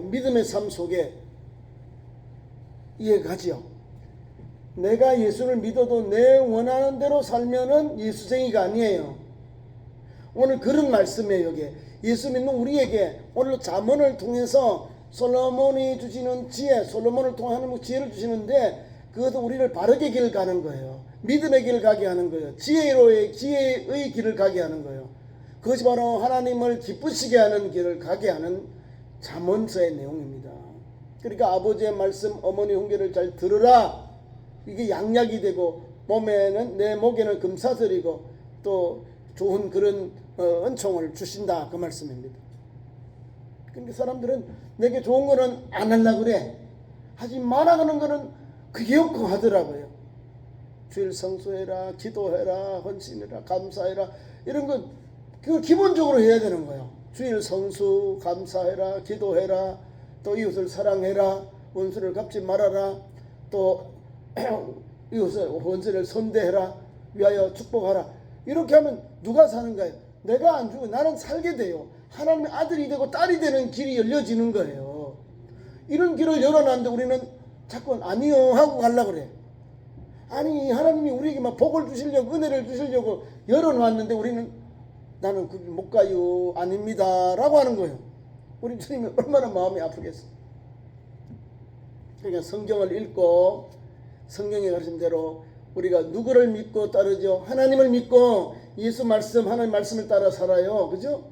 믿음의 삶 속에 이해가지요. 내가 예수를 믿어도 내 원하는 대로 살면은 예수쟁이가 아니에요. 오늘 그런 말씀이에요. 이게 예수 믿는 우리에게 오늘 잠언을 통해서 솔로몬이 주시는 지혜, 솔로몬을 통해 하는 지혜를 주시는데 그것도 우리를 바르게 길 가는 거예요. 믿음의 길을 가게 하는 거예요. 지혜의 길을 가게 하는 거예요. 그것이 바로 하나님을 기쁘시게 하는 길을 가게 하는 잠언서의 내용입니다. 그러니까 아버지의 말씀, 어머니 훈계를 잘 들으라. 이게 양약이 되고 몸에는 내 목에는 금사슬이고 또 좋은 그런 은총을 주신다, 그 말씀입니다. 그러니까 사람들은 내게 좋은 거는 안 하려고 그래. 하지 말아가는 거는 그게 없고 하더라고요. 주일 성수해라, 기도해라, 헌신해라, 감사해라, 이런 건 그걸 기본적으로 해야 되는 거예요. 주일 성수, 감사해라, 기도해라, 또 이웃을 사랑해라, 원수를 갚지 말아라, 또 이웃을 원수를 선대해라, 위하여 축복하라. 이렇게 하면 누가 사는 거예요? 내가 안 주고 나는 살게 돼요. 하나님의 아들이 되고 딸이 되는 길이 열려지는 거예요. 이런 길을 열어놨는데 우리는 자꾸 아니요 하고 가려고 그래. 아니, 하나님이 우리에게 막 복을 주시려고, 은혜를 주시려고 열어놨는데 우리는 나는 거기 못 가요, 아닙니다 라고 하는 거예요. 우리 주님이 얼마나 마음이 아프겠어. 그러니까 성경을 읽고 성경에 가르친 대로 우리가 누구를 믿고 따르죠? 하나님을 믿고 예수 말씀, 하나님 말씀을 따라 살아요. 그죠?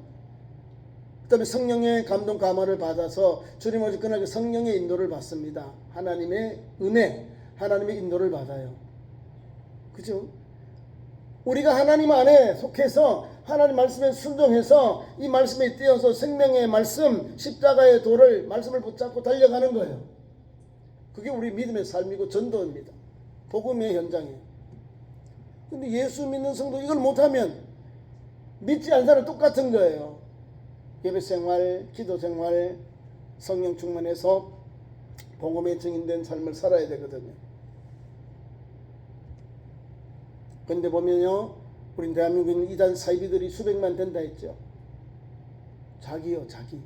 그 다음에 성령의 감동 감화를 받아서 주님 오직 그날 성령의 인도를 받습니다. 하나님의 은혜, 하나님의 인도를 받아요. 그죠? 우리가 하나님 안에 속해서 하나님 말씀에 순종해서 이 말씀에 띄어서 생명의 말씀, 십자가의 도를, 말씀을 붙잡고 달려가는 거예요. 그게 우리 믿음의 삶이고 전도입니다. 복음의 현장이에요. 근데 예수 믿는 성도 이걸 못하면 믿지 않는 사람 똑같은 거예요. 예배생활, 기도생활, 성령 충만해서 복음의 증인된 삶을 살아야 되거든요. 근데 보면요, 우리 대한민국은 이단 사이비들이 수백만 된다 했죠. 자기요, 자기.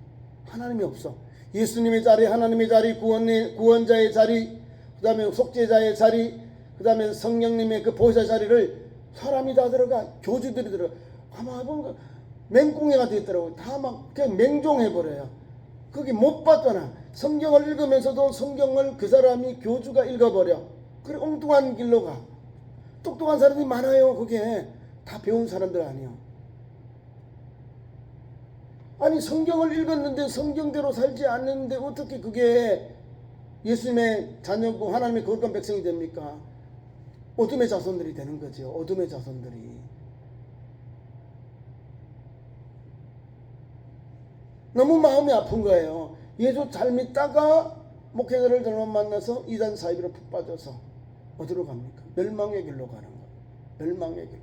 하나님이 없어. 예수님의 자리, 하나님의 자리, 구원자의 자리, 그 다음에 속죄자의 자리, 그 다음에 성령님의 그 보호자 자리를 사람이 다 들어가, 교주들이 들어가. 아마 뭔가 맹꽁이가 되더라고요. 다 막 그냥 맹종해버려요. 거기 못 봤잖아. 성경을 읽으면서도 성경을 그 사람이 교주가 읽어버려. 그래 엉뚱한 길로 가. 똑똑한 사람들이 많아요. 그게 다 배운 사람들 아니에요. 아니, 성경을 읽었는데 성경대로 살지 않는데 어떻게 그게 예수님의 자녀고 하나님의 거룩한 백성이 됩니까? 어둠의 자손들이 되는 거죠. 어둠의 자손들이. 너무 마음이 아픈 거예요. 예수 잘 믿다가 목회자를 잘못 만나서 이단 사이비로 푹 빠져서 어디로 갑니까? 멸망의 길로 가는 거예요. 멸망의 길.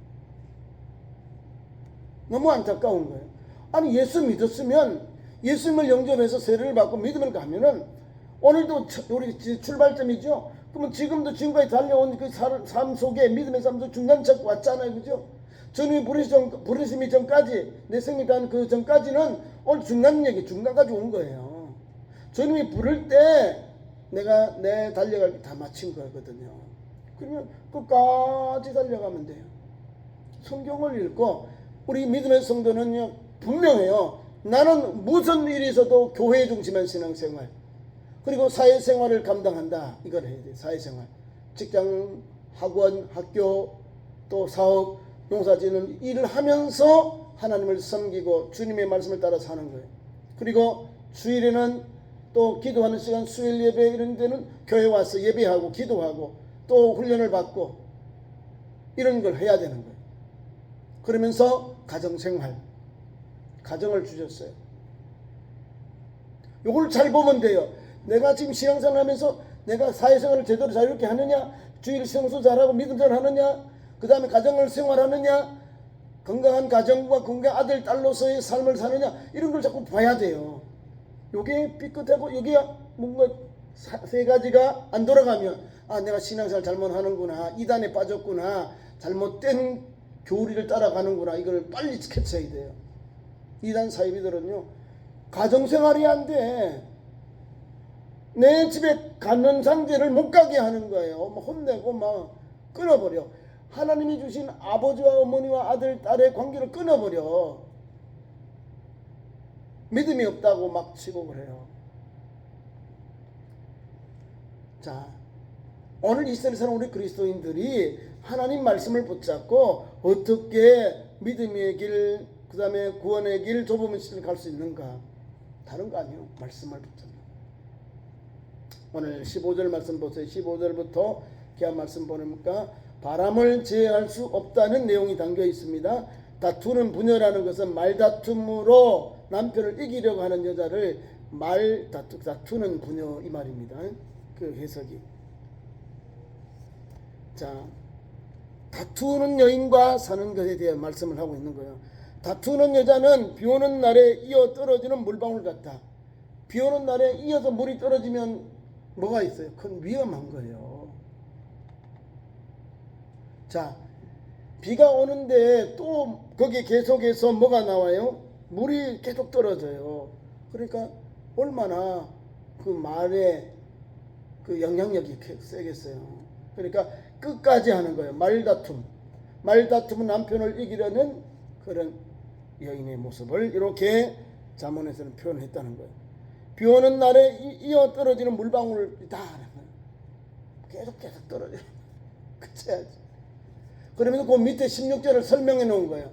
너무 안타까운 거예요. 아니, 예수 믿었으면 예수님을 영접해서 세례를 받고 믿음을 가면은 오늘도 우리 출발점이죠. 그러면 지금도 지금까지 달려온 그 삶 속에 믿음의 삶 속 중간착 왔잖아요. 그죠? 주님이 부르심이 전까지, 내 생명 가는 그 전까지는 오늘 중간까지 온 거예요. 주님이 부를 때 내가 내 달려갈 게 다 마친 거거든요. 그러면 끝까지 달려가면 돼요. 성경을 읽고 우리 믿음의 성도는요, 분명해요. 나는 무슨 일이 있어도 교회 중심한 신앙생활, 그리고 사회생활을 감당한다. 이걸 해야 돼요. 사회생활. 직장, 학원, 학교, 또 사업, 농사짓는 일을 하면서 하나님을 섬기고 주님의 말씀을 따라 사는 거예요. 그리고 주일에는 또 기도하는 시간, 수요일 예배 이런 데는 교회 와서 예배하고 기도하고 또 훈련을 받고 이런 걸 해야 되는 거예요. 그러면서 가정생활, 가정을 주셨어요. 요걸 잘 보면 돼요. 내가 지금 신앙생활 하면서 내가 사회생활을 제대로 자유롭게 하느냐, 주일 성수 잘하고 믿음 잘하느냐, 그 다음에 가정을 생활하느냐, 건강한 가정과 건강한 아들, 딸로서의 삶을 사느냐, 이런 걸 자꾸 봐야 돼요. 요게 삐끗하고 여기에 뭔가 세 가지가 안 돌아가면 내가 신앙생활 잘못하는구나, 이단에 빠졌구나, 잘못된 교리를 따라가는구나, 이걸 빨리 캐쳐야 돼요. 이단 사이비들은요, 가정생활이 안 돼. 내 집에 가는 상제를 못 가게 하는 거예요. 막 혼내고 막 끊어버려. 하나님이 주신 아버지와 어머니와 아들, 딸의 관계를 끊어버려. 믿음이 없다고 막 치고 그래요. 자, 오늘 이스라엘 사람 우리 그리스도인들이 하나님 말씀을 붙잡고 어떻게 믿음의 길, 그 다음에 구원의 길, 좁은 길을 갈 수 있는가? 다른 거 아니에요. 말씀을 붙잡고. 오늘 15절 말씀 보세요. 15절부터 기한 말씀 보니까 바람을 제어할 수 없다는 내용이 담겨 있습니다. 다투는 부녀라는 것은 말다툼으로 남편을 이기려고 하는 여자를 다투는 부녀 이 말입니다. 그 해석이. 자, 다투는 여인과 사는 것에 대해 말씀을 하고 있는 거예요. 다투는 여자는 비 오는 날에 이어 떨어지는 물방울 같다. 비 오는 날에 이어서 물이 떨어지면 뭐가 있어요? 큰 위험한 거예요. 자, 비가 오는데 또 거기에 계속해서 뭐가 나와요? 물이 계속 떨어져요. 그러니까 얼마나 그 말에 그 영향력이 세겠어요. 그러니까 끝까지 하는 거예요. 말다툼은 남편을 이기려는 그런 여인의 모습을 이렇게 잠언에서는 표현했다는 거예요. 비 오는 날에 이어 떨어지는 물방울이다. 계속 떨어져요. 그쳐야지. 그러면서 그 밑에 16절을 설명해 놓은 거예요.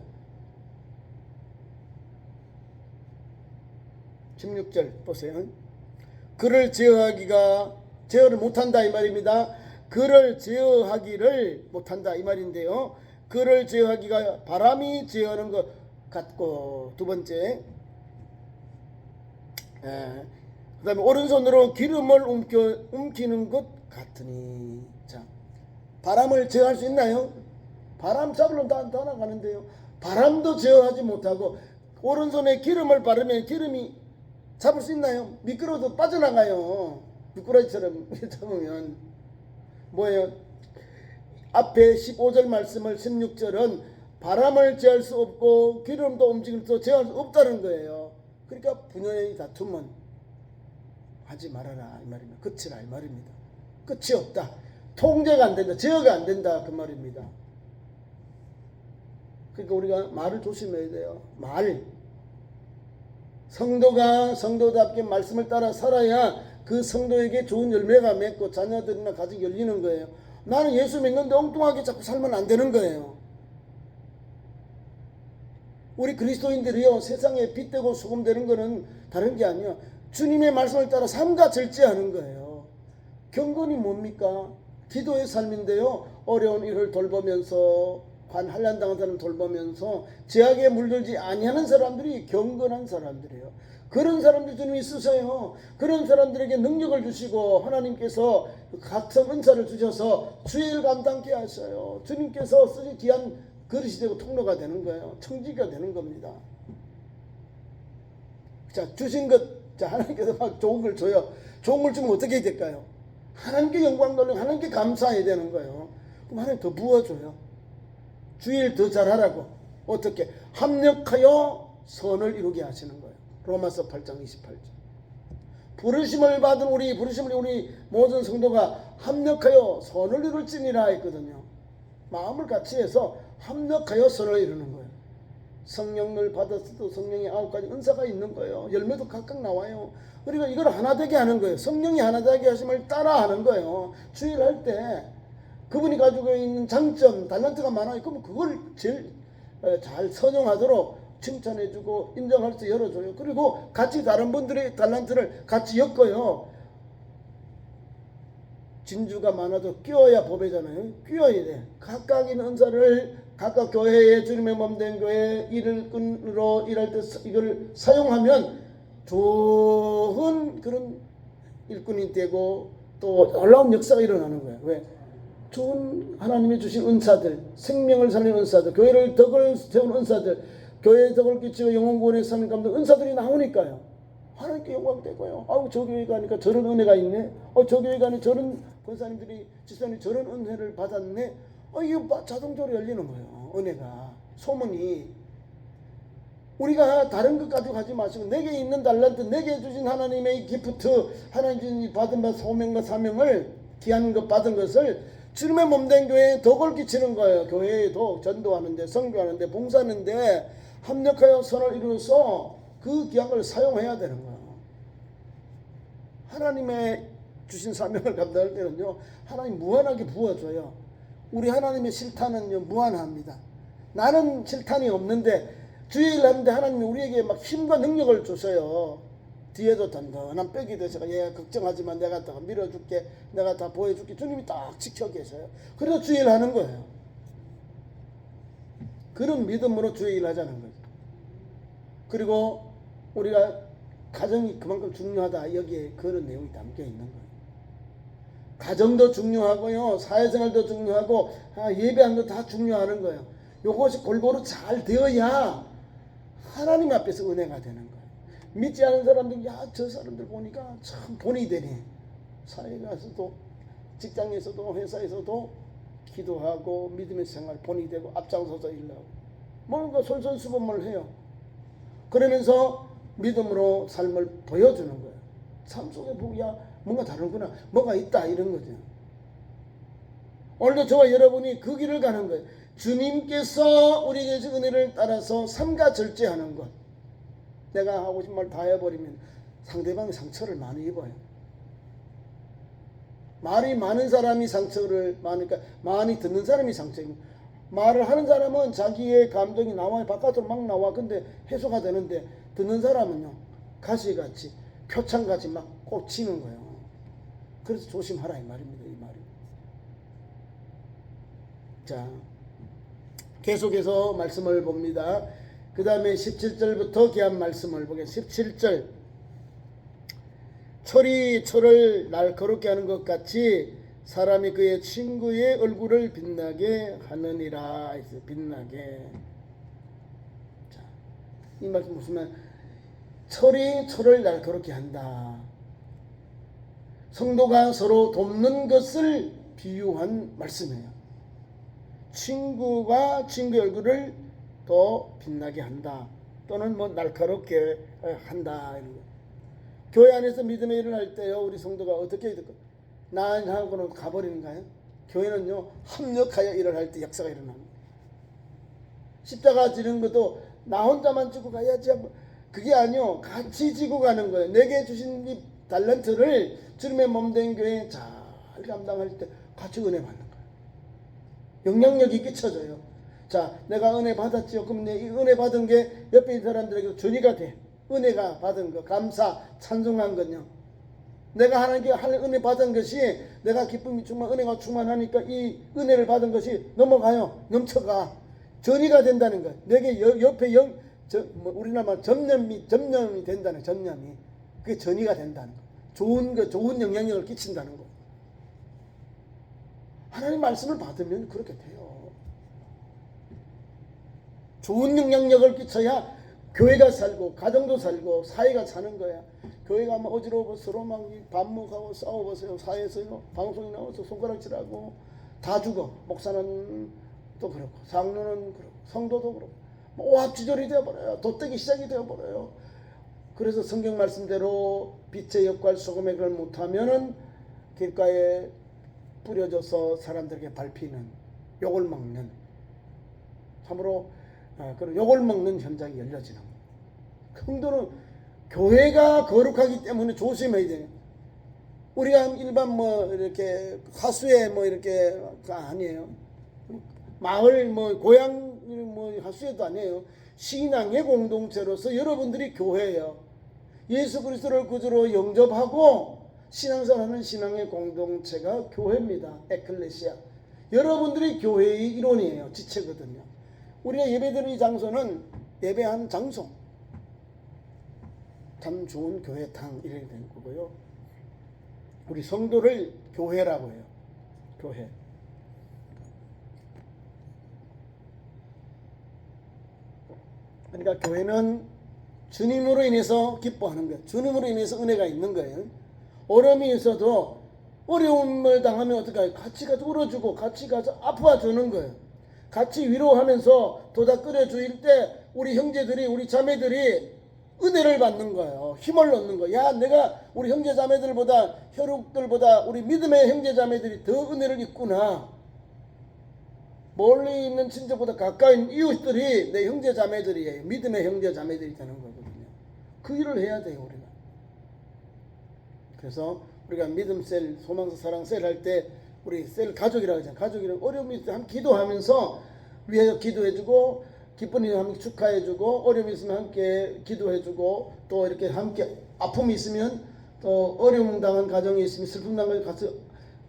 16절 보세요. 그를 제어를 못한다 이 말입니다. 그를 제어하기를 못한다 이 말인데요. 그를 제어하기가 바람이 제어하는 것 같고, 두 번째 그 다음에 오른손으로 기름을 움키는 것 같으니. 자, 바람을 제어할 수 있나요? 바람 잡으러 다 나가는데요. 바람도 제어하지 못하고 오른손에 기름을 바르면 기름이 잡을 수 있나요? 미끄러워서 빠져나가요. 미꾸라지처럼 잡으면. 뭐예요? 앞에 15절 말씀을 16절은 바람을 제어할 수 없고 기름도 움직일 수 제어할 수 없다는 거예요. 그러니까 부녀의 다툼은 하지 말아라 이 말입니다. 끝이라 이 말입니다. 끝이 없다. 통제가 안 된다. 제어가 안 된다 그 말입니다. 그러니까 우리가 말을 조심해야 돼요. 성도가 성도답게 말씀을 따라 살아야 그 성도에게 좋은 열매가 맺고 자녀들이나 가족이 열리는 거예요. 나는 예수 믿는데 엉뚱하게 자꾸 살면 안 되는 거예요. 우리 그리스도인들이요, 세상에 빛되고 소금 되는 거는 다른 게 아니야. 주님의 말씀을 따라 삶과 절제하는 거예요. 경건이 뭡니까? 기도의 삶인데요. 어려운 일을 돌보면서, 한란당한 사람 돌보면서 제약에 물들지 아니하는 사람들이 경건한 사람들이에요. 그런 사람들 주님이 쓰세요. 그런 사람들에게 능력을 주시고 하나님께서 각성 은사를 주셔서 주일 감당케 하셔요. 주님께서 쓰신 귀한 그릇이 되고 통로가 되는 거예요. 청지기가 되는 겁니다. 자, 주신 것, 자, 하나님께서 막 좋은 걸 줘요. 좋은 걸 주면 어떻게 될까요? 하나님께 영광 돌리고 하나님께 감사해야 되는 거예요. 그럼 하나님 더 부어줘요. 주일 더 잘하라고. 어떻게? 합력하여 선을 이루게 하시는 거예요. 로마서 8장 28절. 부르심을 받은 우리 모든 성도가 합력하여 선을 이룰지니라 했거든요. 마음을 같이 해서 합력하여 선을 이루는 거예요. 성령을 받았어도 성령의 9가지 은사가 있는 거예요. 열매도 각각 나와요. 그리고 이걸 하나 되게 하는 거예요. 성령이 하나 되게 하심을 따라 하는 거예요. 주일할 때 그분이 가지고 있는 장점, 달란트가 많아요. 그러면 그걸 제일 잘 선용하도록 칭찬해주고 인정할 수 열어줘요. 그리고 같이 다른 분들의 달란트를 같이 엮어요. 진주가 많아도 끼워야 법이잖아요. 끼워야 돼. 각각 있는 은사를 각각 교회에 주님의 몸된 교회 일꾼으로 일할 때 이걸 사용하면 좋은 그런 일꾼이 되고 또 놀라운 역사가 일어나는 거예요. 왜? 좋은 하나님이 주신 은사들, 생명을 살리는 은사들, 교회를 덕을 세우는 은사들, 교회에 덕을 끼치고 영혼구원에 사는 감독 은사들이 나오니까요. 하나님께 영광 되고요. 아우, 저 교회 가니까 저런 은혜가 있네. 저 교회 가니 저런 권사님들이 집사님이 저런 은혜를 받았네. 이게 자동적으로 열리는 거예요. 은혜가. 소문이. 우리가 다른 것 가지고 하지 마시고 내게 있는 달란트, 내게 주신 하나님의 기프트, 하나님이 받은 소명과 사명을 귀한 것 받은 것을 주님의 몸된 교회에 덕을 끼치는 거예요. 교회에도 전도하는데, 선교하는데, 봉사하는데 합력하여 선을 이루어서 그 귀한 걸 사용해야 되는 거예요. 하나님의 주신 사명을 감당할 때는요, 하나님 무한하게 부어줘요. 우리 하나님의 실탄은요, 무한합니다. 나는 실탄이 없는데 주의 일 하는데 하나님이 우리에게 막 힘과 능력을 주셔요. 뒤에도 든든한 빽이 되셔서 얘 걱정하지만 내가 다 밀어줄게, 내가 다 보여줄게. 주님이 딱 지켜 계셔요. 그래서 주의 일 하는 거예요. 그런 믿음으로 주의 일 하자는 거죠. 그리고 우리가 가정이 그만큼 중요하다, 여기에 그런 내용이 담겨 있는 거예요. 가정도 중요하고요, 사회생활도 중요하고, 예배하는 것도 다 중요하는 거예요. 요것이 골고루 잘 되어야 하나님 앞에서 은혜가 되는 거예요. 믿지 않은 사람들, 저 사람들 보니까 참 본이 되네. 사회에 가서도, 직장에서도, 회사에서도 기도하고 믿음의 생활 본이 되고 앞장서서 일하고 뭔가 솔선수범을 해요. 그러면서 믿음으로 삶을 보여주는 거예요. 삶 속에 보기야 뭔가 다르구나, 뭐가 있다, 이런 거죠. 오늘도 저와 여러분이 그 길을 가는 거예요. 주님께서 우리에게 주신 은혜를 따라서 삼가 절제하는 것. 내가 하고 싶은 말 다 해버리면 상대방이 상처를 많이 입어요. 말이 많은 사람이 상처를 많으니까 많이 듣는 사람이 상처 입고, 말을 하는 사람은 자기의 감정이 나와요. 바깥으로 막 나와. 근데 해소가 되는데 듣는 사람은요, 가시같이 표창같이 막 꽂히는 거예요. 그래서 조심하라 이 말입니다. 이 말이. 자, 계속해서 말씀을 봅니다. 그 다음에 17절부터 귀한 말씀을 보겠습니다. 17절. 철이 철을 날카롭게 하는 것 같이 사람이 그의 친구의 얼굴을 빛나게 하느니라. 빛나게. 자, 이 말씀 무슨 말? 철이 철을 날카롭게 한다. 성도가 서로 돕는 것을 비유한 말씀이에요. 친구가 친구의 얼굴을 더 빛나게 한다. 또는 뭐 날카롭게 한다. 이런 거. 교회 안에서 믿음의 일을 할 때요, 우리 성도가 어떻게 해야 될까? 나하고는 가버리는가요? 교회는요, 합력하여 일을 할 때 역사가 일어납니다. 십자가 지는 것도 나 혼자만 지고 가야지, 그게 아니요, 같이 지고 가는 거예요. 내게 주신 이 달란트를 주님의 몸된 교회에 잘 감당할 때 같이 은혜 받는 거예요. 영향력이 끼쳐져요. 자, 내가 은혜 받았지요. 그럼 내 이 은혜 받은 게 옆에 있는 사람들에게 전이가 돼. 은혜가 받은 거, 감사, 찬송한 건요. 내가 하나님께 은혜 받은 것이, 내가 기쁨이 충만, 은혜가 충만하니까 이 은혜를 받은 것이 넘어가요. 넘쳐가. 전이가 된다는 거. 내게 옆에 우리나라 말 전념이 된다는, 전념이. 그게 전이가 된다는 거. 좋은 거, 좋은 영향력을 끼친다는 거. 하나님 말씀을 받으면 그렇게 돼요. 좋은 영향력을 끼쳐야 교회가 살고 가정도 살고 사회가 사는 거야. 교회가 막 어지러워 서로 막 반목하고 싸워보세요. 사회에서요, 방송에 나와서 손가락질하고 다 죽어. 목사는 또 그렇고, 장로는 그렇고, 성도도 그렇고, 오합지졸이 되어버려요. 도떼기 시작이 되어버려요. 그래서 성경 말씀대로 빛의 역할, 소금의 역할을 못하면은 길가에 뿌려져서 사람들에게 밟히는, 욕을 먹는, 참으로 그런 욕을 먹는 현장이 열려지는 거예요. 성도는 교회가 거룩하기 때문에 조심해야 돼요. 우리가 일반 이렇게 하수에 이렇게 아니에요. 마을 고향 하수에도 아니에요. 신앙의 공동체로서 여러분들이 교회예요. 예수 그리스도를 구주로 영접하고 신앙생활하는 신앙의 공동체가 교회입니다. 에클레시아. 여러분들이 교회의 일원이에요. 지체거든요. 우리가 예배드리는 이 장소는 예배한 장소, 참 좋은 교회당 이렇게 된 거고요. 우리 성도를 교회라고 해요. 교회. 그러니까 교회는 주님으로 인해서 기뻐하는 거예요. 주님으로 인해서 은혜가 있는 거예요. 어려움이 있어도 어려움을 당하면 어떻게 해요? 같이 가서 울어주고 같이 가서 아파주는 거예요. 같이 위로하면서 도닥 끓여 주일 때 우리 형제들이 우리 자매들이 은혜를 받는 거예요. 힘을 얻는 거예요. 야, 내가 우리 형제 자매들보다 혈육들보다 우리 믿음의 형제 자매들이 더 은혜를 입구나. 멀리 있는 친척보다 가까이 있는 이웃들이 내 형제 자매들이에요. 믿음의 형제 자매들이 되는 거거든요. 그 일을 해야 돼요, 우리가. 그래서 우리가 믿음 셀, 소망 사랑 셀 할 때 우리 셀 가족이라고 하잖아요. 가족이라고 어려움이 있을 때 함께 기도하면서 위해서 기도해주고 기쁜 일 함께 축하해주고 어려움이 있으면 함께 기도해주고 또 이렇게 함께 아픔이 있으면 또 어려움 당한 가정이 있으면 슬픔 당한 같이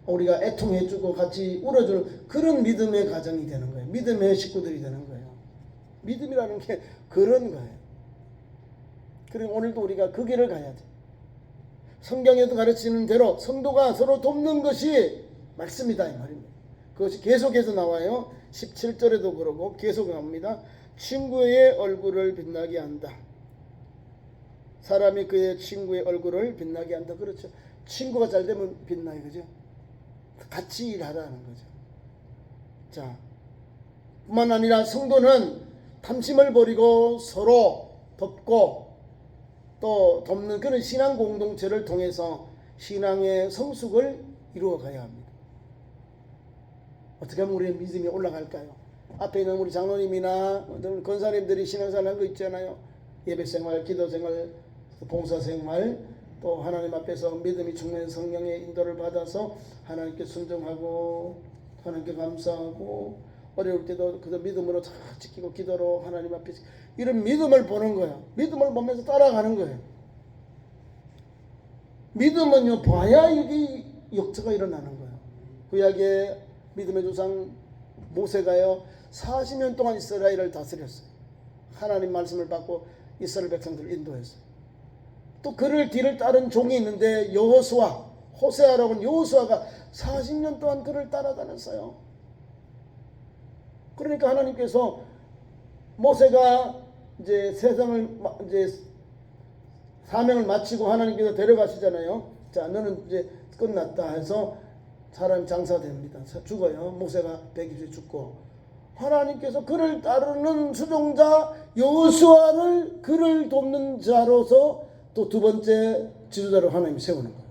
우리가 애통해주고 같이 울어주는 그런 믿음의 가정이 되는 거예요. 믿음의 식구들이 되는 거예요. 믿음이라는 게 그런 거예요. 그리고 오늘도 우리가 그 길을 가야 돼. 성경에도 가르치는 대로 성도가 서로 돕는 것이 말씀이다 이 말입니다. 그것이 계속해서 나와요. 17절에도 그러고 계속 나옵니다. 친구의 얼굴을 빛나게 한다. 사람이 그의 친구의 얼굴을 빛나게 한다. 그렇죠. 친구가 잘 되면 빛나요. 그죠? 같이 일하라는 거죠. 자, 뿐만 아니라 성도는 탐심을 버리고 서로 돕고 또 돕는 그런 신앙 공동체를 통해서 신앙의 성숙을 이루어 가야 합니다. 어떻게 하면 우리의 믿음이 올라갈까요? 앞에 있는 우리 장로님이나 권사님들이 신앙생활 한 거 있잖아요. 예배생활, 기도생활, 봉사생활, 또 하나님 앞에서 믿음이 충만한 성령의 인도를 받아서 하나님께 순종하고 하나님께 감사하고 어려울 때도 그 믿음으로 다 지키고 기도로 하나님 앞에 이런 믿음을 보는 거예요. 믿음을 보면서 따라가는 거예요. 믿음은요 봐야 여기 역사가 일어나는 거예요. 구약의 믿음의 조상 모세가요 40년 동안 이스라엘을 다스렸어요. 하나님 말씀을 받고 이스라엘 백성들을 인도했어요. 또 그를 뒤를 따른 종이 있는데 여호수아, 호세아라고 하는 여호수아가 40년 동안 그를 따라다녔어요. 그러니까 하나님께서 모세가 이제 세상을 이제 사명을 마치고 하나님께서 데려가시잖아요. 자, 너는 이제 끝났다 해서 사람이 장사됩니다. 죽어요. 모세가 120세 죽고 하나님께서 그를 따르는 수종자 여호수아를 그를 돕는 자로서 또 두 번째 지도자로 하나님이 세우는 거예요.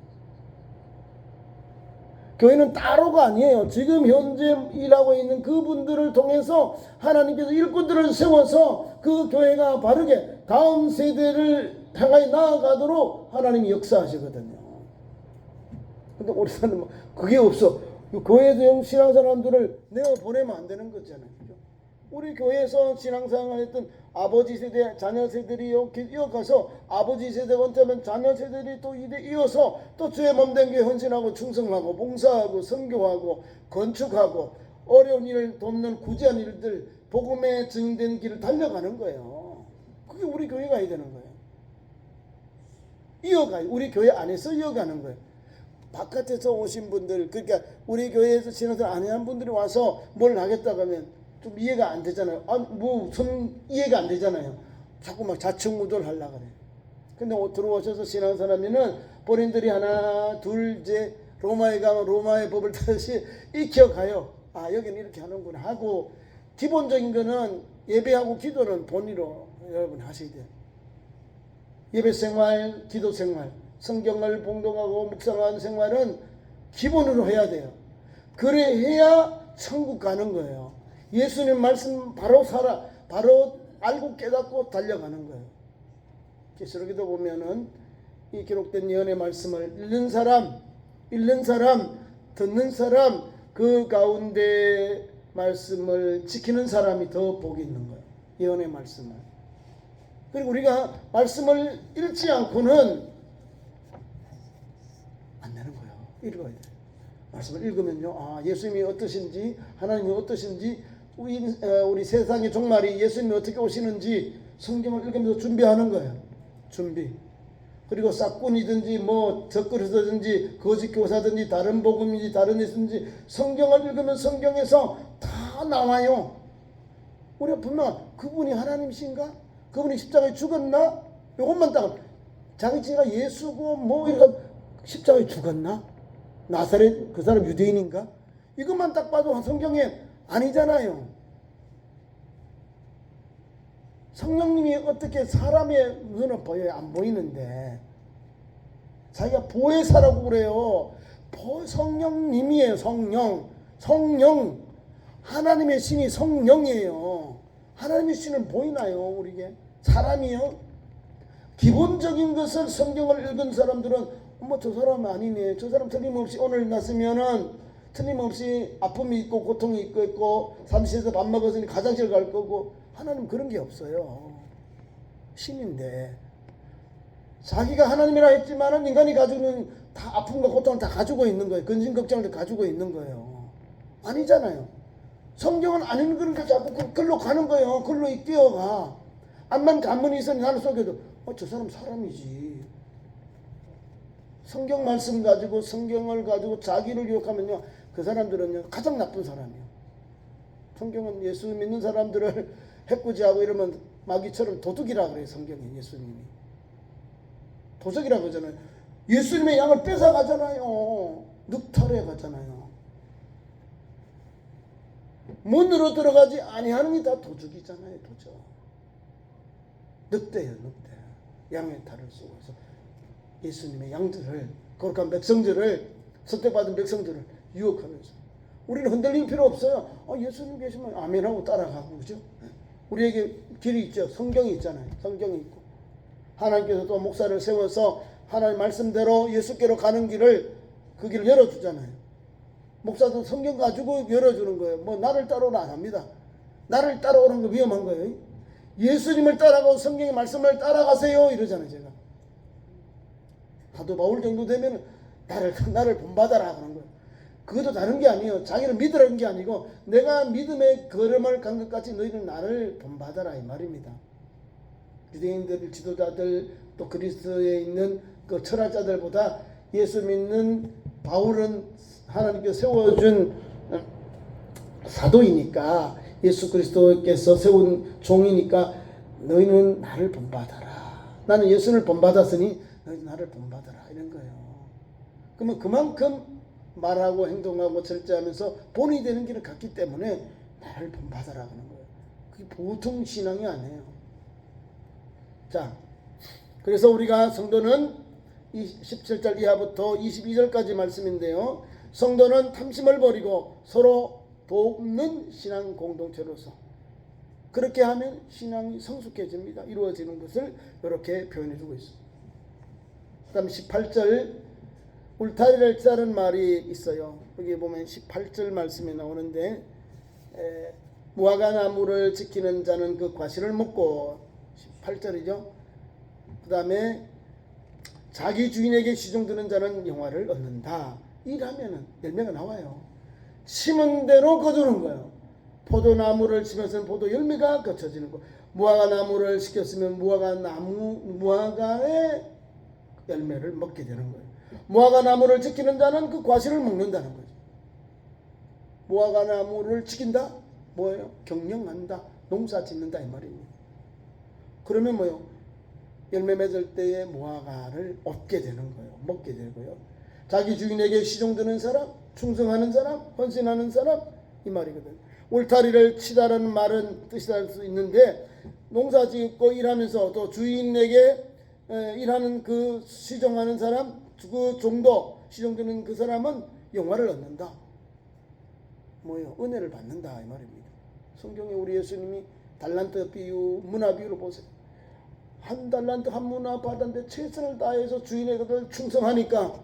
교회는 따로가 아니에요. 지금 현재 일하고 있는 그분들을 통해서 하나님께서 일꾼들을 세워서 그 교회가 바르게 다음 세대를 향하여 나아가도록 하나님이 역사하시거든요. 근데 우리 사람은 그게 없어. 교회에서 신앙 사람들을 내어 보내면 안 되는 거잖아요. 우리 교회에서 신앙생활 했던 아버지 세대, 자녀 세대들이 이렇게 이어가서 아버지 세대가 은퇴하면 자녀 세대들이 또 이어서 또 주의 몸된 교회 헌신하고 충성하고 봉사하고 선교하고 건축하고 어려운 일을 돕는 구제한 일들 복음에 증인된 길을 달려가는 거예요. 그게 우리 교회가 해야 되는 거예요. 이어가요. 우리 교회 안에서 이어가는 거예요. 바깥에서 오신 분들, 그러니까 우리 교회에서 신앙생활 안 하는 분들이 와서 뭘 하겠다고 하면 좀 이해가 안 되잖아요. 이해가 안 되잖아요. 자꾸 막 좌충우돌 하려고 그래요. 근데 들어오셔서 신앙사람이면 본인들이 하나, 둘, 이제 로마에 가면 로마의 법을 다시 익혀가요. 아, 여기는 이렇게 하는구나 하고, 기본적인 거는 예배하고 기도는 본의로 여러분 하셔야 돼요. 예배 생활, 기도 생활, 성경을 봉독하고 묵상하는 생활은 기본으로 해야 돼요. 그래 해야 천국 가는 거예요. 예수님 말씀 바로 바로 알고 깨닫고 달려가는 거예요. 계시록에도 보면은 이 기록된 예언의 말씀을 읽는 사람, 듣는 사람, 그 가운데 말씀을 지키는 사람이 더 복이 있는 거예요. 예언의 말씀을. 그리고 우리가 말씀을 읽지 않고는 안 되는 거예요. 읽어야 돼요. 말씀을 읽으면요, 아, 예수님이 어떠신지, 하나님이 어떠신지, 우리 세상의 종말이 예수님이 어떻게 오시는지 성경을 읽으면서 준비하는 거예요. 준비. 그리고 싹군이든지 뭐 적그리스도든지 거짓교사든지 다른 복음인지 다른 예수인지 성경을 읽으면 성경에서 다 나와요. 우리가 분명 그분이 하나님이신가? 그분이 십자가에 죽었나? 이것만 딱 자기가 예수고 뭐 이런 십자가에 죽었나? 나사렛 그 사람 유대인인가? 이것만 딱 봐도 성경에 아니잖아요. 성령님이 어떻게 사람의 눈은 보여요? 안 보이는데 자기가 보혜사라고 그래요. 성령님이에요. 성령 하나님의 신이 성령이에요. 하나님의 신은 보이나요? 우리에게 사람이요? 기본적인 것을 성경을 읽은 사람들은 저 사람 아니네, 저 사람 틀림없이 오늘 났으면은 틀림없이 아픔이 있고 고통이 있고 삼시에서 밥 먹었으니 화장실 갈 거고. 하나님 그런 게 없어요. 신인데 자기가 하나님이라 했지만은 인간이 가지고는 다 아픔과 고통을 다 가지고 있는 거예요. 근심 걱정을 다 가지고 있는 거예요. 아니잖아요. 성경은 아닌 그러니까 자꾸 글로 가는 거예요. 글로 뛰어가. 암만 간문이 있으니 나는 속여도 저 사람 사람이지. 성경 말씀 가지고 성경을 가지고 자기를 유혹하면요, 그 사람들은요 가장 나쁜 사람이에요. 성경은 예수 믿는 사람들을 해코지하고 이러면 마귀처럼 도둑이라고 그래요. 성경에 예수님이 도적이라고 하잖아요. 예수님의 양을 뺏어 가잖아요. 늑탈해 가잖아요. 문으로 들어가지 아니하는 게 다 도적이잖아요. 도적. 늑대예요. 늑대. 양의 탈을 쓰고 해서 예수님의 양들을, 거룩한 백성들을, 선택받은 백성들을 유혹하면서 우리는 흔들릴 필요 없어요. 예수님 계시면 아멘하고 따라가고, 그죠? 우리에게 길이 있죠. 성경이 있잖아요. 성경이 있고 하나님께서 또 목사를 세워서 하나님 말씀대로 예수께로 가는 길을, 그 길을 열어주잖아요. 목사도 성경 가지고 열어주는 거예요. 나를 따라오라 안 합니다. 나를 따라오는 거 위험한 거예요. 예수님을 따라가고 성경의 말씀을 따라가세요 이러잖아요. 제가 사도 바울 정도 되면 나를 본받아라 하는 거예요. 그것도 다른 게 아니에요. 자기를 믿으라는 게 아니고 내가 믿음의 걸음을 간 것 같이 너희는 나를 본받아라 이 말입니다. 유대인들, 지도자들, 또 그리스도에 있는 그 철학자들보다 예수 믿는 바울은 하나님께서 세워준 사도이니까, 예수 그리스도께서 세운 종이니까 너희는 나를 본받아라. 나는 예수를 본받았으니 너희는 나를 본받아라 이런 거예요. 그러면 그만큼 말하고 행동하고 절제하면서 본이 되는 길을 갔기 때문에 나를 본받아라 하는 거예요. 그게 보통 신앙이 아니에요. 자, 그래서 우리가 성도는 17절 이하부터 22절까지 말씀인데요. 성도는 탐심을 버리고 서로 돕는 신앙 공동체로서, 그렇게 하면 신앙이 성숙해집니다. 이루어지는 것을 이렇게 표현해 주고 있습니다. 그 다음 18절 울타리를 짜는 말이 있어요. 여기 보면 18절 말씀이 나오는데, 무화과 나무를 지키는 자는 그 과실을 먹고, 18절이죠. 그 다음에 자기 주인에게 시종드는 자는 영화를 얻는다. 일하면은 열매가 나와요. 심은 대로 거두는 거예요. 포도나무를 심었으면 포도 열매가 거쳐지는 거. 무화과 나무를 심었으면 무화과의 열매를 먹게 되는 거예요. 무화과 나무를 지키는 자는 그 과실을 먹는다는 거죠. 무화과 나무를 지킨다? 뭐예요? 경영한다, 농사 짓는다 이 말입니다. 그러면 뭐요? 열매 맺을 때에 무화과를 얻게 되는 거예요. 먹게 되고요. 자기 주인에게 시종드는 사람, 충성하는 사람, 헌신하는 사람 이 말이거든요. 울타리를 치다라는 말은 뜻이 다를 수 있는데, 농사 짓고 일하면서 또 주인에게 일하는 그 시종하는 사람, 그 종도 시종드는 그 사람은 영화를 얻는다. 뭐예요? 은혜를 받는다 이 말입니다. 성경에 우리 예수님이 달란트 비유, 문화 비유로 보세요. 한 달란트 한 문화 받았는데 최선을 다해서 주인에게 충성하니까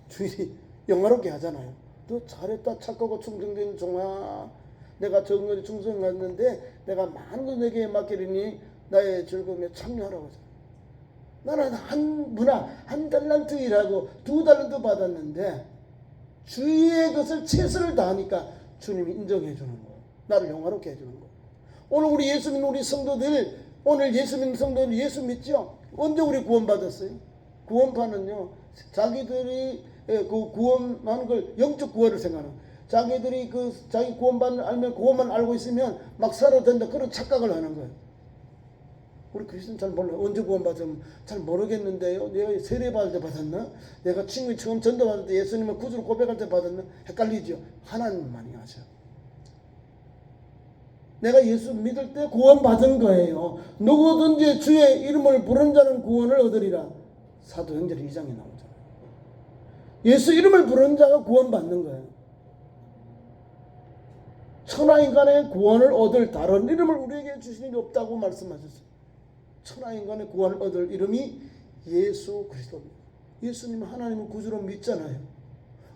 주인이 영화롭게 하잖아요. 너 잘했다, 착하고 충성된 종아, 내가 정거리 충성했는데 내가 많은 것 내게 맡기리니 나의 즐거움에 참여하라고 하잖아요. 나는 한 문화, 한 달란트 일하고 2달란트 받았는데 주의 것을 최선을 다하니까 주님이 인정해 주는 거예요. 나를 영화롭게 해주는 거예요. 오늘 우리 예수 믿는 우리 성도들, 오늘 예수 믿는 성도들 예수 믿죠? 언제 우리 구원받았어요? 구원파는요, 자기들이 그 구원하는 걸 영적 구원을 생각하는 거예요. 자기들이 그 자기 구원받는 알면 그것만 알고 있으면 막 살아도 된다 그런 착각을 하는 거예요. 우리 그리스도는 잘 몰라요. 언제 구원받으면 잘 모르겠는데요. 내가 세례받을 때 받았나? 내가 친구이 처음 전도받을 때 예수님을 구주로 고백할 때 받았나? 헷갈리죠. 하나님만이 아셔요. 내가 예수 믿을 때 구원받은 거예요. 누구든지 주의 이름을 부르는 자는 구원을 얻으리라. 사도행전 2장에 나오잖아요. 예수 이름을 부르는 자가 구원받는 거예요. 천하인간의 구원을 얻을 다른 이름을 우리에게 주신 일이 없다고 말씀하셨어요. 천하인간의 구원을 얻을 이름이 예수 그리스도입니다. 예수님은 하나님의 구주로 믿잖아요.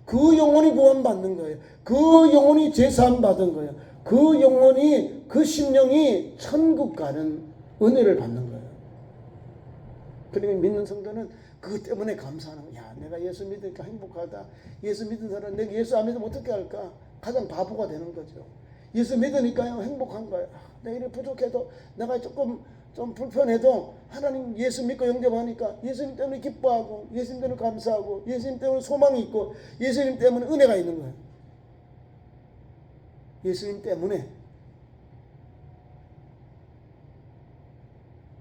그 영혼이 구원받는 거예요. 그 영혼이 제사함 받은 거예요. 그 영혼이, 그 심령이 천국 가는 은혜를 받는 거예요. 그러니까 믿는 성도는 그것 때문에 감사하는 거예요. 야, 내가 예수 믿으니까 행복하다. 예수 믿은 사람, 내가 예수 안 믿으면 어떻게 할까? 가장 바보가 되는 거죠. 예수 믿으니까요 행복한 거예요. 내가 이렇게 부족해도, 내가 조금 좀 불편해도 하나님 예수 믿고 영접하니까 예수님 때문에 기뻐하고, 예수님 때문에 감사하고, 예수님 때문에 소망이 있고, 예수님 때문에 은혜가 있는 거예요. 예수님 때문에.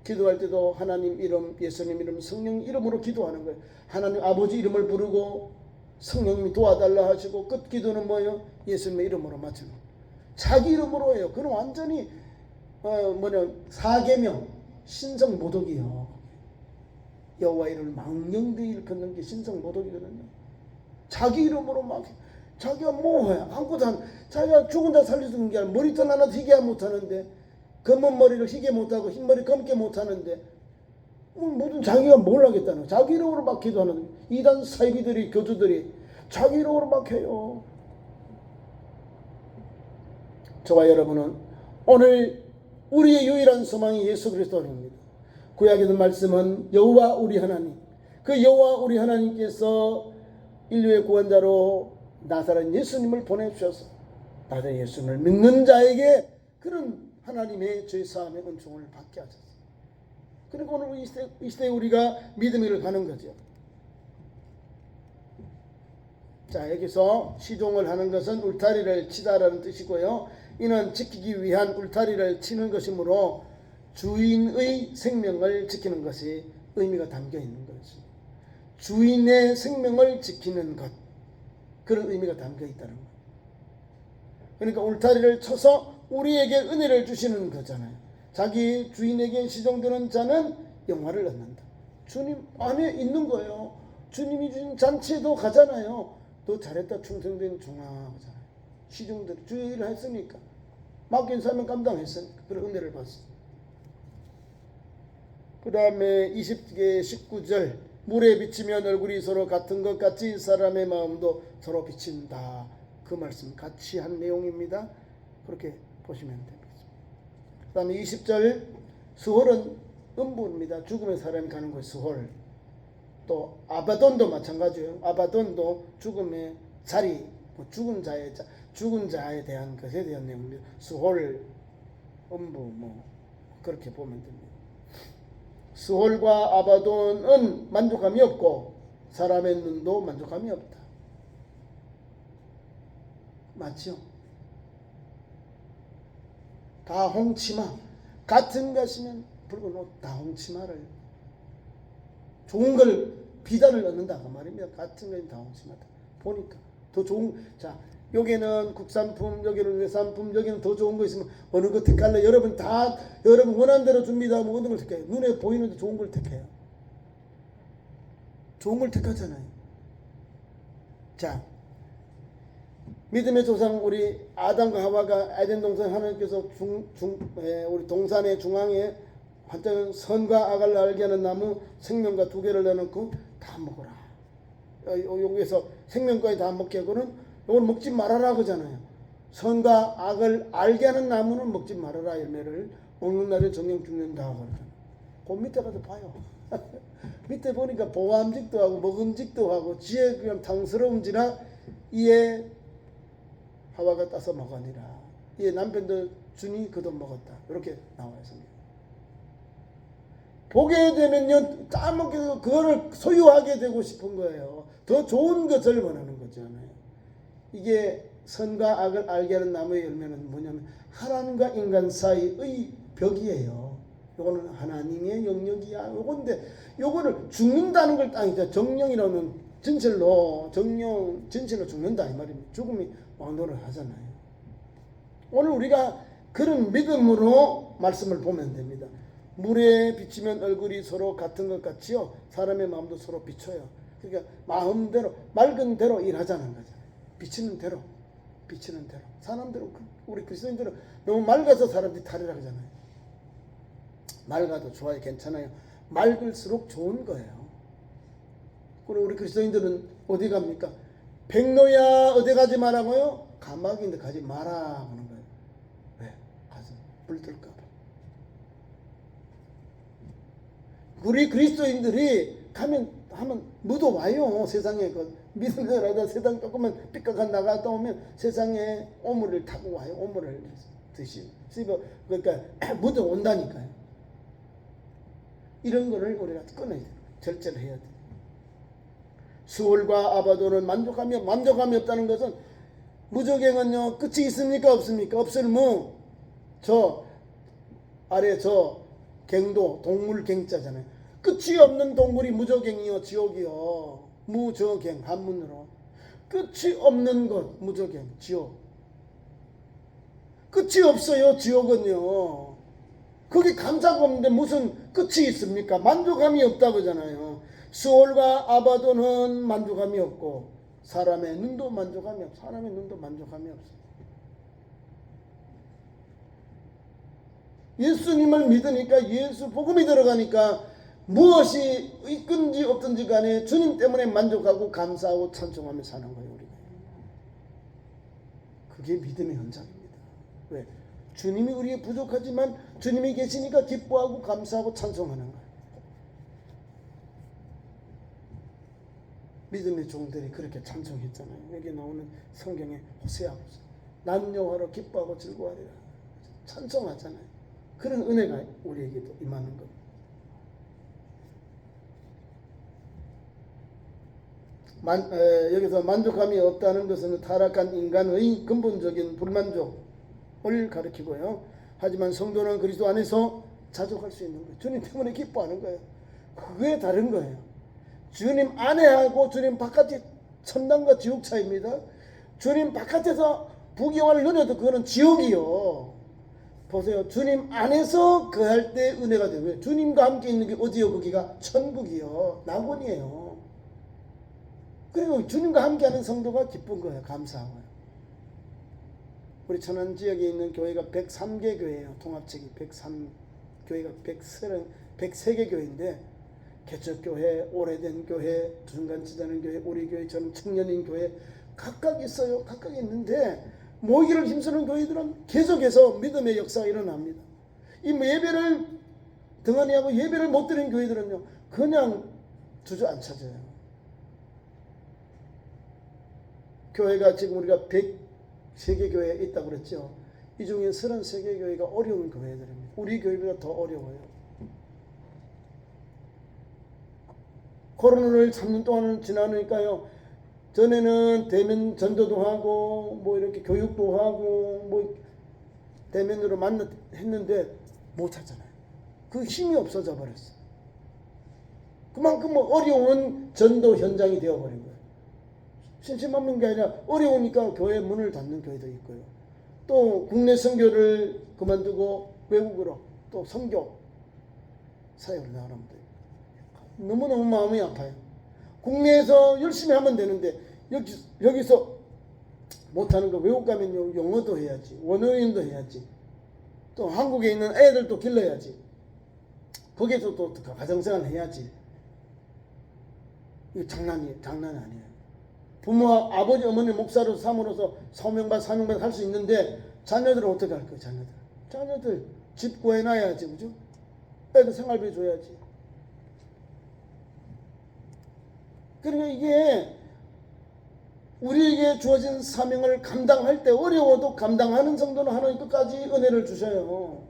기도할 때도 하나님 이름, 예수님 이름, 성령 이름으로 기도하는 거예요. 하나님 아버지 이름을 부르고 성령님이 도와달라 하시고, 끝 기도는 뭐예요? 예수님의 이름으로 마치는 거예요. 자기 이름으로 해요. 그건 완전히 사계명, 신성모독이요. 여호와 이름을 망령되이 일컫는 게 신성모독이거든요. 자기 이름으로 막, 자기가 뭐해? 아무것도 안, 자기가 죽은 자 살려주는 게 아니라 머리털 하나도 희게 못하는데, 검은 머리를 희게 못하고 흰 머리 검게 못하는데, 모든 자기가 뭘 하겠다는 거야. 자기 이름으로 막 기도하는 이단 사이비들이, 교주들이 자기 이름으로 막 해요. 저와 여러분은 오늘 우리의 유일한 소망이 예수 그리스도입니다. 구약에 있는 말씀은 여호와 우리 하나님, 그 여호와 우리 하나님께서 인류의 구원자로 나사렛 예수님을 보내주셔서 나사렛 예수님을 믿는 자에게 그런 하나님의 죄 사함의 은총을 받게 하셨어요. 그리고 오늘 이 시대에 우리가 믿음을 가는 거죠. 자, 여기서 시종을 하는 것은 울타리를 치다라는 뜻이고요. 이는 지키기 위한 울타리를 치는 것이므로 주인의 생명을 지키는 것이 의미가 담겨 있는 것입니다. 주인의 생명을 지키는 것, 그런 의미가 담겨 있다는 거예요. 그러니까 울타리를 쳐서 우리에게 은혜를 주시는 거잖아요. 자기 주인에게 시종되는 자는 영화를 얻는다. 주님 안에 있는 거예요. 주님이 주신 잔치에도 가잖아요. 너 잘했다 충성된 종아 하잖아요. 시종들 주의 일을 했으니까, 맡긴 사명 감당했으니까 그런 은혜를 받습니다. 그 다음에 20개 19절, 물에 비치면 얼굴이 서로 같은 것 같이 사람의 마음도 서로 비친다. 그 말씀 같이 한 내용입니다. 그렇게 보시면 됩니다. 그 다음에 20절, 수홀은 음부입니다. 죽음의 사람이 가는 곳 수홀. 또 아바돈도 마찬가지예요. 아바돈도 죽음의 자리, 죽은 자에 대한 것에 대한 내용입니다. 수홀, 음부, 그렇게 보면 됩니다. 수홀과 아바돈은 만족함이 없고 사람의 눈도 만족함이 없다. 맞죠? 다 홍치마, 같은 것이면 붉은 옷, 다 홍치마를, 좋은 걸 비단을 넣는다고 말입니다. 같은 건 다 홍치마다. 보니까 더 좋은, 자, 여기는 국산품, 여기는 외산품, 여기는 더 좋은 거 있으면 어느 거 택할래? 여러분 원하는 대로 줍니다. 뭐 어느 걸 택해요? 눈에 보이는데 좋은 걸 택해요. 좋은 걸 택하잖아요. 자, 믿음의 조상 우리 아담과 하와가 에덴 동산 하나님께서 우리 동산의 중앙에 완전 선과 악을 알게 하는 나무 생명과 두 개를 내놓고 다 먹어라. 여기에서 생명까지 다 먹게 하고는 이건 먹지 말아라 그러잖아요. 선과 악을 알게 하는 나무는 먹지 말아라. 열매를 먹는 날에 정령 죽는다 그러잖아요. 그 밑에 가서 봐요. 밑에 보니까 보암직도 하고 먹음직도 하고 지혜 그냥 탕스러움지나 이에 하와가 따서 먹으니라. 이에 남편도 주니 그도 먹었다. 이렇게 나와요. 보게 되면요, 따먹게 되고 그거를 소유하게 되고 싶은 거예요. 더 좋은 것을 원하는 거잖아요. 이게 선과 악을 알게 하는 나무의 열매는 뭐냐면 하나님과 인간 사이의 벽이에요. 요거는 하나님의 영역이야. 요건데 요거를 죽는다는 걸 땅이죠. 정령이라는 진실로 진실로 죽는다 이 말입니다. 죽음이 왕노를 하잖아요. 오늘 우리가 그런 믿음으로 말씀을 보면 됩니다. 물에 비치면 얼굴이 서로 같은 것 같지요. 사람의 마음도 서로 비춰요. 그러니까 마음대로 맑은 대로 일하자는 거잖아요. 비치는 대로. 사람들은 우리 그리스도인들은 너무 맑아서 사람들이 탈이라잖아요. 맑아도 좋아요. 괜찮아요. 맑을수록 좋은 거예요. 그리고 우리 그리스도인들은 어디 갑니까? 백로야 어디 가지 말라고요? 감옥인데 가지 마라 하는 거예요. 왜? 가서 물들까 봐. 우리 그리스도인들이 하면 묻어와요. 세상에 믿음으로 세상 조금만 삐끗한 나갔다 오면 세상에 오물을 타고 와요. 오물을 씹어 그러니까 묻어온다니까요. 이런 거를 우리가 끊어야 돼요. 절제를 해야 돼요. 수월과 아바도는 만족감이 없다는 것은 무저갱은요 끝이 있습니까 없습니까? 없을무 저 아래 저 갱도 동물 갱자잖아요. 끝이 없는 동물이 무저갱이요 지옥이요. 무저갱 한문으로 끝이 없는 것 무저갱 지옥. 끝이 없어요 지옥은요. 거기 감사가 없는데 무슨 끝이 있습니까? 만족감이 없다고잖아요. 수월과 아바도는 만족감이 없고 사람의 눈도 만족감이 없어. 사람의 눈도 만족감이 없어. 예수님을 믿으니까 예수 복음이 들어가니까 무엇이 있든지 없든지 간에 주님 때문에 만족하고 감사하고 찬송하며 사는 거예요. 우리가. 그게 믿음의 현장입니다. 왜? 주님이 우리의 부족하지만 주님이 계시니까 기뻐하고 감사하고 찬송하는 거예요. 믿음의 종들이 그렇게 찬송했잖아요. 여기 나오는 성경에 호세아보서 난 여호와로 기뻐하고 즐거워하리라 찬송하잖아요. 그런 은혜가 우리에게도 임하는 겁니다. 여기서 만족감이 없다는 것은 타락한 인간의 근본적인 불만족을 가리키고요. 하지만 성도는 그리스도 안에서 자족할 수 있는 거예요. 주님 때문에 기뻐하는 거예요. 그게 다른 거예요. 주님 안에하고 주님 바깥이 천당과 지옥 차이입니다. 주님 바깥에서 부귀영화를 누려도 그거는 지옥이요. 보세요. 주님 안에서 거할 때 은혜가 돼요. 왜? 주님과 함께 있는 게 어디요? 거기가 천국이요. 낙원이에요. 그리고 주님과 함께하는 성도가 기쁜 거예요. 감사하고요. 우리 천안 지역에 있는 교회가 103개 교회예요. 통합책이 103 교회가 103개 교회인데 개척교회, 오래된 교회, 중간치자는 교회, 우리 교회, 저는 청년인 교회 각각 있어요. 각각 있는데 모이기를 힘쓰는 교회들은 계속해서 믿음의 역사가 일어납니다. 이 예배를 등한히 하고 예배를 못 드리는 교회들은요 그냥 주저앉혀져요. 교회가 지금 우리가 103개 교회에 있다고 그랬죠. 이 중에 33개 교회가 어려운 교회들입니다. 우리 교회보다 더 어려워요. 코로나를 3년 동안 지나니까요. 전에는 대면 전도도 하고 뭐 이렇게 교육도 하고 뭐 대면으로 했는데 못 하잖아요. 그 힘이 없어져 버렸어. 그만큼 어려운 전도 현장이 되어버린 거예요. 심심한 게 아니라 어려우니까 교회 문을 닫는 교회도 있고요. 또 국내 선교를 그만두고 외국으로 또 선교 사역을 나가는 분들 너무너무 마음이 아파요. 국내에서 열심히 하면 되는데 여기서 못하는 거 외국 가면 영어도 해야지 원어민도 해야지 또 한국에 있는 애들도 길러야지 거기에서 또 가정생활 해야지. 이거 장난이 아니에요. 부모, 아버지, 어머니 목사로 삼으로서 사명받 할 수 있는데 자녀들은 어떻게 할 거예요? 자녀들 집 구해놔야지, 그죠? 애들 생활비 줘야지. 그러니까 이게 우리에게 주어진 사명을 감당할 때 어려워도 감당하는 성도는 하나님 끝까지 은혜를 주셔요.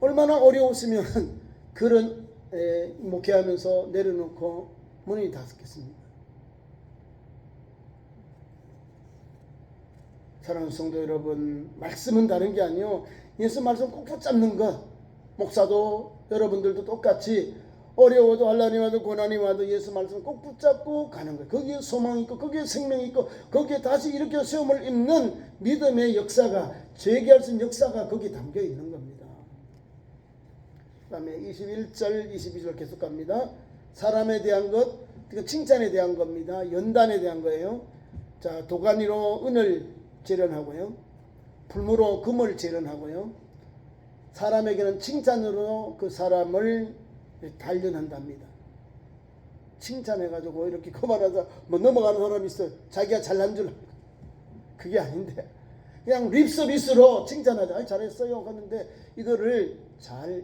얼마나 어려웠으면 그런 목회하면서 내려놓고 문이 닫겠습니까? 사랑하는 성도 여러분, 말씀은 다른 게 아니요. 예수 말씀 꼭 붙잡는 것. 목사도 여러분들도 똑같이 어려워도 환난이 와도 고난이 와도 예수 말씀을 꼭 붙잡고 가는 거예요. 거기에 소망이 있고 거기에 생명이 있고 거기에 다시 일으켜 세움을 입는 믿음의 역사가, 재개할 수 있는 역사가 거기에 담겨 있는 겁니다. 그 다음에 21절 22절 계속 갑니다. 사람에 대한 것, 칭찬에 대한 겁니다. 연단에 대한 거예요. 자, 도가니로 은을 재련하고요, 풀무로 금을 재련하고요, 사람에게는 칭찬으로 그 사람을 단련한답니다. 칭찬해가지고 이렇게 그만하자 뭐 넘어가는 사람이 있어요. 자기가 잘난 줄. 그게 아닌데 그냥 립서비스로 칭찬하자. 아이, 잘했어요 하는데 이거를 잘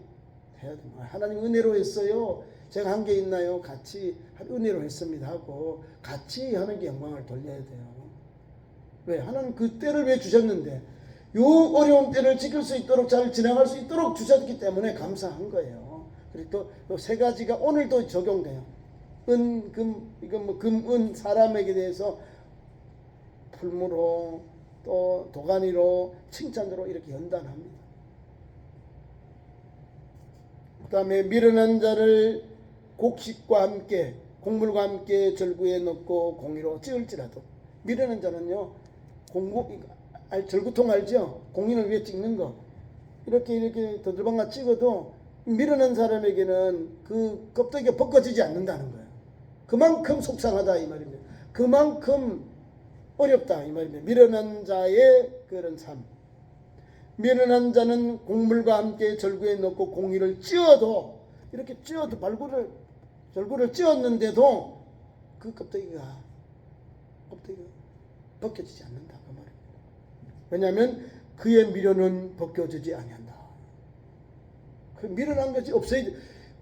해야 됩니다. 하나님 은혜로 했어요. 제가 한 게 있나요? 같이 은혜로 했습니다 하고 같이 하는 게 영광을 돌려야 돼요. 왜? 하나님 그 때를 왜 주셨는데, 요 어려운 때를 지킬 수 있도록, 잘 지나갈 수 있도록 주셨기 때문에 감사한 거예요. 그리고 또 세 가지가 오늘도 적용돼요. 은, 금, 이건 뭐 금, 은, 사람에게 대해서 풀무로 또 도가니로 칭찬으로 이렇게 연단합니다. 그 다음에 미련한 자를 곡식과 함께 곡물과 함께 절구에 넣고 공의로 찌을지라도. 미련한 자는요, 절구통 알죠? 공인을 위해 찍는 거. 이렇게 더들방아 찍어도 미련한 사람에게는 그 껍데기가 벗겨지지 않는다는 거예요. 그만큼 속상하다 이 말입니다. 그만큼 어렵다 이 말입니다. 미련한 자의 그런 삶. 미련한 자는 곡물과 함께 절구에 넣고 공의를 찧어도, 이렇게 찧어도 절구를 찧었는데도 그 껍데기가 벗겨지지 않는다 그 말입니다. 왜냐하면 그의 미련은 벗겨지지 아니한다. 그 미련한 것이 없어야 돼.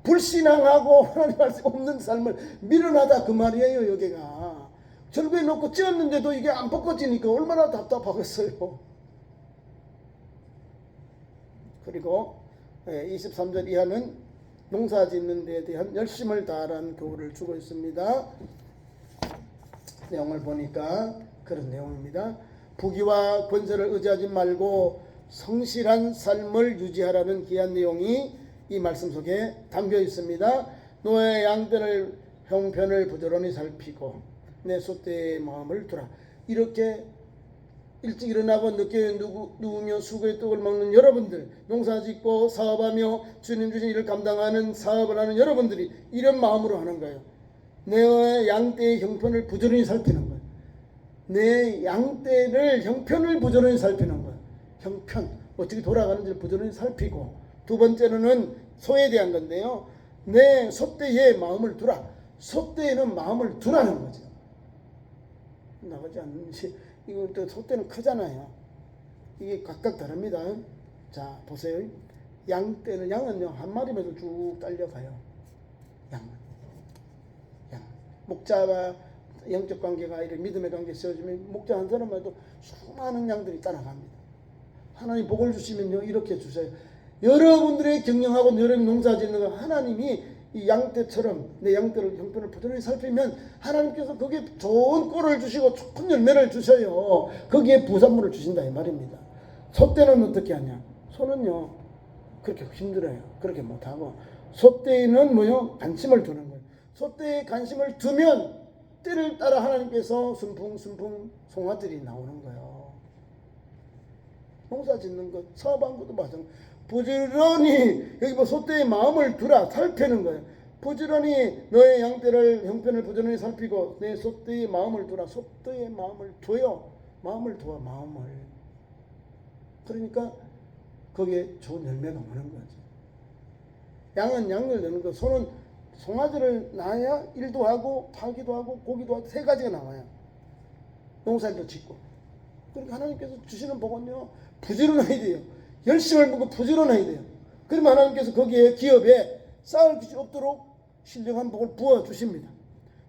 불신앙하고 하나님 말씀 없는 삶을 미련하다 그 말이에요. 여기가 절구에 넣고 찧었는데도 이게 안 벗겨지니까 얼마나 답답하겠어요. 그리고 23절 이하는 농사 짓는 데에 대한 열심을 다하라는 교훈을 주고 있습니다. 내용을 보니까 그런 내용입니다. 부귀와 권세를 의지하지 말고 성실한 삶을 유지하라는 귀한 내용이 이 말씀 속에 담겨 있습니다. 너의 양떼를 형편을 부지런히 살피고 내 소떼의 마음을 두라. 이렇게 일찍 일어나고 늦게 누우며 수고의 떡을 먹는 여러분들, 농사짓고 사업하며 주님 주신 일을 감당하는 사업을 하는 여러분들이 이런 마음으로 하는 거예요. 내 양떼의 형편을 부지런히 살피는 거예요. 내 양떼를 형편을 부지런히 살피는 거예요. 형편, 어떻게 돌아가는지를 부지런히 살피고, 두 번째로는 소에 대한 건데요. 내 소떼의 마음을 두라. 소떼에는 마음을 두라는 거죠. 나가지 않는지. 이거 또 소떼는 크잖아요. 이게 각각 다릅니다. 자, 보세요. 양은요 한 마리면서 쭉 딸려가요. 양. 목자와 영적 관계가 이렇게 믿음의 관계 세워지면 목자 한 사람만도 수많은 양들이 따라갑니다. 하나님 복을 주시면요 이렇게 주세요. 여러분들의 경영하고 여러분 농사 짓는 거 하나님이 이 양떼처럼 내 양떼를 형편을 부지런히 살피면 하나님께서 거기에 좋은 꼴을 주시고 좋은 열매를 주셔요. 거기에 부산물을 주신다 이 말입니다. 소떼는 어떻게 하냐? 소는요 그렇게 힘들어요. 그렇게 못하고 소떼는 뭐요? 관심을 두는 거예요. 소떼에 관심을 두면 때를 따라 하나님께서 순풍 송아들이 나오는 거예요. 농사 짓는 것, 사업한 것도 마찬가지. 부지런히 여기 뭐 소떼의 마음을 두라 살피는 거예요. 부지런히 너의 양떼를 형편을 부지런히 살피고 내 소떼의 마음을 두라. 소떼의 마음을 둬요. 마음을 두어 마음을. 그러니까 거기에 좋은 열매가 오는 거죠. 양은 양을 내는 거, 소는 송아지를 낳아야 일도 하고 팔기도 하고 고기도 하고 세 가지가 나와요. 농사일도 짓고. 그러니까 하나님께서 주시는 복은요 부지런해야 돼요. 열심을 보고 부지런해야 돼요. 그러면 하나님께서 거기에 기업에 쌓을 것이 없도록 신령한 복을 부어주십니다.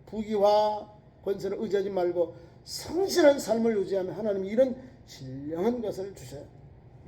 부귀와 권세를 의지하지 말고 성실한 삶을 유지하면 하나님이 이런 신령한 것을 주셔요.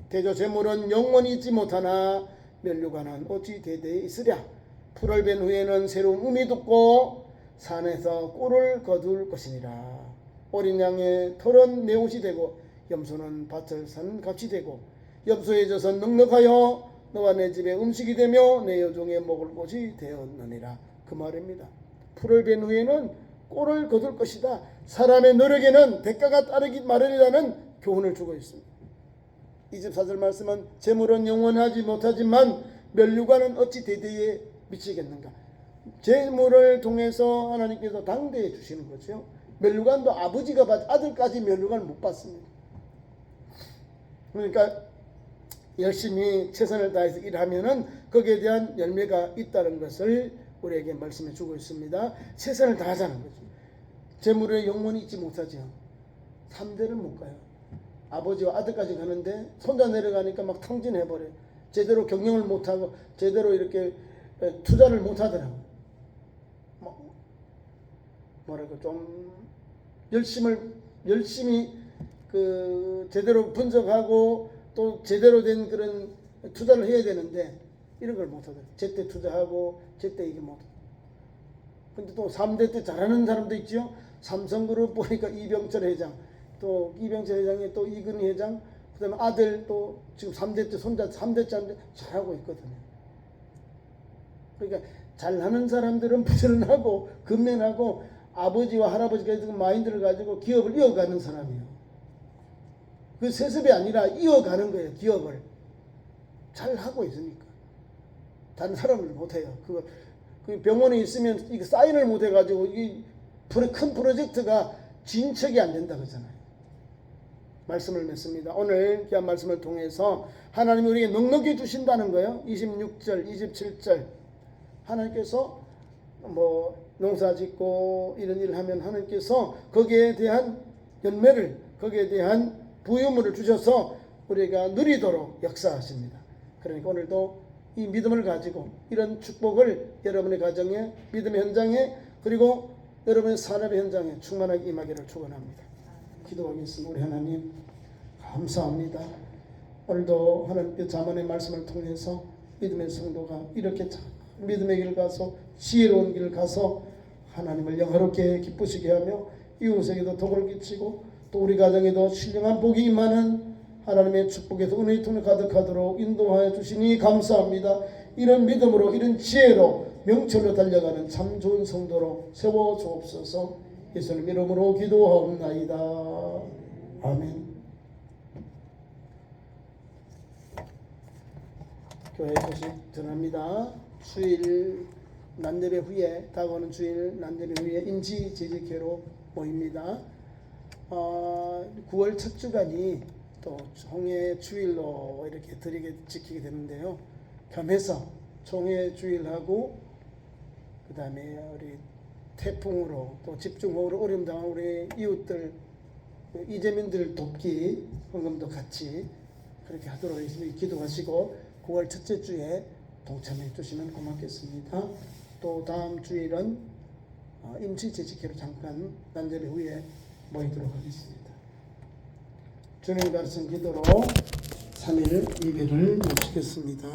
대저 재물은 영원히 있지 못하나 면류관은 어찌 대대에 있으랴. 풀을 벤 후에는 새로운 음이 돋고 산에서 꿀을 거둘 것이니라. 어린 양의 털은 내 옷이 되고 염소는 밭을 사는 값이 되고 염소의 젖은 넉넉하여 너와 내 집에 음식이 되며 내 여종의 먹을 곳이 되었느니라. 그 말입니다. 풀을 벤 후에는 꼴을 거둘 것이다. 사람의 노력에는 대가가 따르기 마련이라는 교훈을 주고 있습니다. 24절 말씀은 재물은 영원하지 못하지만 면류관은 어찌 대대에 미치겠는가. 재물을 통해서 하나님께서 당대해 주시는 거죠. 면류관도 아버지가 받, 아들까지 면류관을 못 받습니다. 그러니까 열심히 최선을 다해서 일하면은 거기에 대한 열매가 있다는 것을 우리에게 말씀해 주고 있습니다. 최선을 다하자는 거죠. 재물에 영원히 있지 못하죠. 3대를 못 가요. 아버지와 아들까지 가는데 손자 내려가니까 막 탕진해버려요. 제대로 경영을 못하고 제대로 이렇게 투자를 못하더라고요. 뭐랄까 좀 열심히 그 제대로 분석하고 또 제대로 된 그런 투자를 해야 되는데 이런 걸 못하더라고요. 제때 투자하고 제때 이게 못하고. 근데 또 3대 때 잘하는 사람도 있죠. 삼성그룹 보니까 이병철 회장, 또 이병철 회장이 또 이근희 회장, 그다음에 아들 또 지금 3대 때 손자 3대째인데 잘하고 있거든요. 그러니까 잘하는 사람들은 부지런하고 근면하고 아버지와 할아버지가 그 마인드를 가지고 기업을 이어가는 사람이에요. 그 세습이 아니라 이어가는 거예요. 기업을 잘하고 있으니까. 다른 사람을 못해요. 그 병원에 있으면 이거 사인을 못해가지고 이 큰 프로젝트가 진척이 안 된다 그러잖아요. 말씀을 맺습니다. 오늘 귀한 말씀을 통해서 하나님이 우리에게 넉넉히 주신다는 거예요. 26절, 27절 하나님께서 뭐 농사 짓고 이런 일을 하면 하나님께서 거기에 대한 열매를, 거기에 대한 부유물을 주셔서 우리가 누리도록 역사하십니다. 그러니까 오늘도 이 믿음을 가지고 이런 축복을 여러분의 가정에, 믿음의 현장에, 그리고 여러분의 산업의 현장에 충만하게 임하기를 축원합니다. 기도하겠습니다. 우리 하나님 감사합니다. 오늘도 하나님께 잠언의 말씀을 통해서 믿음의 성도가 이렇게 믿음의 길 가서 지혜로운 길 가서 하나님을 영화롭게 기쁘시게 하며 이웃에게도 복을 끼치고 또 우리 가정에도 신령한 복이 임하는 하나님의 축복에서 은혜의 통로 가득하도록 인도하여 주시니 감사합니다. 이런 믿음으로 이런 지혜로 명철로 달려가는 참 좋은 성도로 세워 주옵소서. 예수님 이름으로 기도하옵나이다. 아멘. 교회 소식 전합니다. 주일 난데배 후에 다가오는 주일 난데배 후에 임시 재직회로 모입니다. 9월 첫 주간이 또 총회 주일로 이렇게 지키게 되는데요. 겸해서 총회 주일하고 그 다음에 우리 태풍으로 또 집중호우로 어려움 당한 우리 이웃들 이재민들 돕기 헌금도 같이 그렇게 하도록 하겠습니다. 기도하시고 9월 첫째 주에 동참해 주시면 고맙겠습니다. 또 다음 주일은 임시 재직회로 잠깐 난제배 후에 모이도록 하겠습니다. 주님 가르친 기도로 3일 예배를 마치겠습니다.